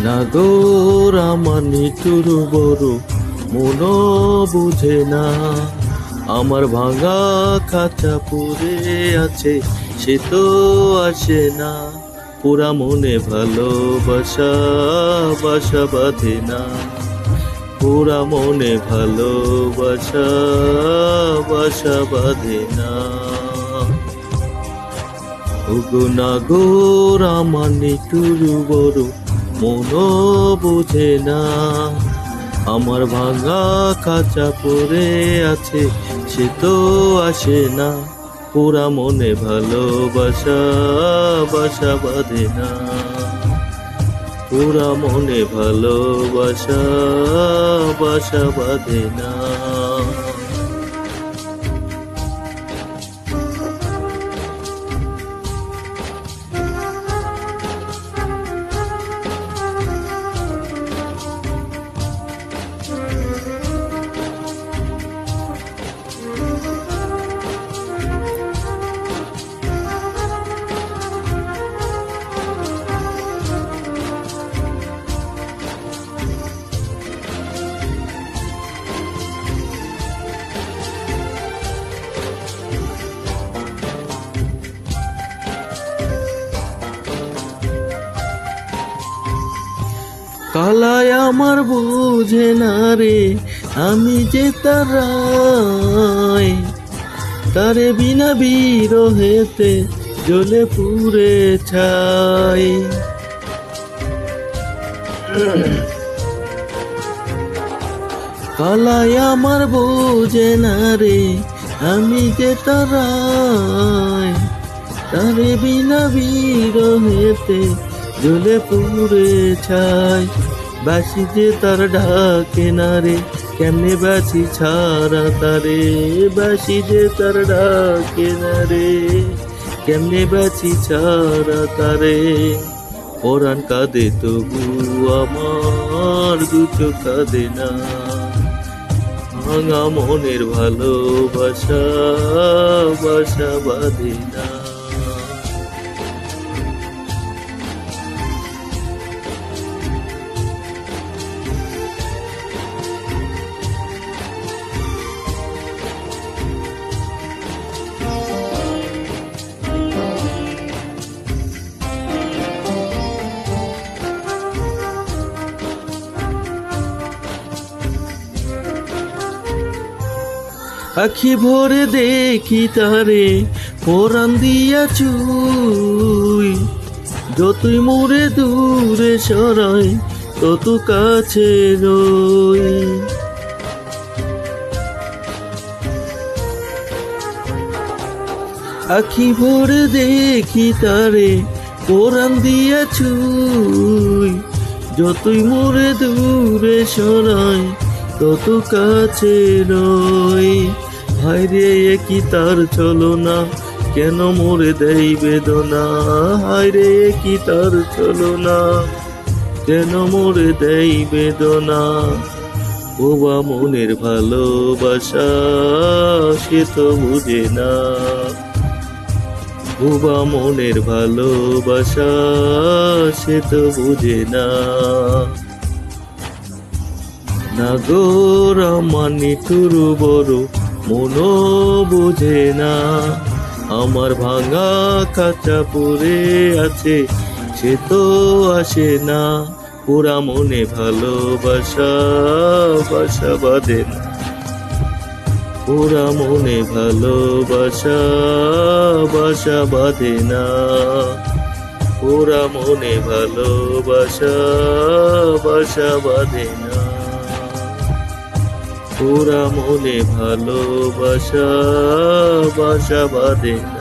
নাগর আমার নিঠুর বড় মন বুঝে না, আমার ভাঙা খাঁচা পড়ে আছে সে তো আসে না, পুরা মনে ভালোবাসা বাসা বাঁধে না, পুরা মনে ভালোবাসা বাসা বাঁধে না। ওগো নাগর আমার নিঠুর বড় মন বোঝে না, আমার ভাঙা খাঁচা পড়ে আছে সে তো আসে না, পুরা মনে ভালোবাসা বাসা বাঁধে না, পুরা মনে ভালোবাসা বাসা বাঁধে না। কালায় আমার বুঝে না রে, আমি যে তারাই, তারে বিনা বিরহেতে জ্বলে পুড়ে ছাই। কালায় আমার বুঝে না রে, আমি যে তারাই, তারে বিনা বিরহেতে জ্বলে পুড়ে ছাই। বাসি যে তার ডাকে না রে, কেমনে বাসি ছাড়া তারে, বাসি যে তার ডাকে না রে, কেমনে বাসি ছাড়া তারে। পরাণ কাঁদে তবু আমার দু চোখ কাঁদে না, ভাঙা মনের ভালোবাসা বাসা বাঁধে না। আখি ভরে দেখি তারে পরাণ দিয়া চুই, যতই মোরে দূরে সরাই তত কাছে রই। আখি ভরে দেখি তারে পরাণ দিয়া চুই, যতই মোরে দূরে সরাই তত কাছে রই। হায়রে কি তার চলো না, কেন মোরে দেই বেদনা, হায়রে কি তার চলো না, কেন মোরে দেই বেদনা। ওবা মনের ভালোবাসা সে তো বুঝে না, ওবা মনের ভালোবাসা সে তো বুঝে না। নাগর আমার নিঠুর বড় মন বোঝে না, আমার ভাঙা খাঁচা পড়ে আছে সে তো আসে না, পুরা মনে ভালোবাসা বাসা বাঁধে না, পুরা মনে ভালোবাসা বাসা বাঁধে না, পুরা মনে ভালোবাসা বাসা বাঁধে না, পুরা মনে ভালোবাসা বাসা বাঁধে না।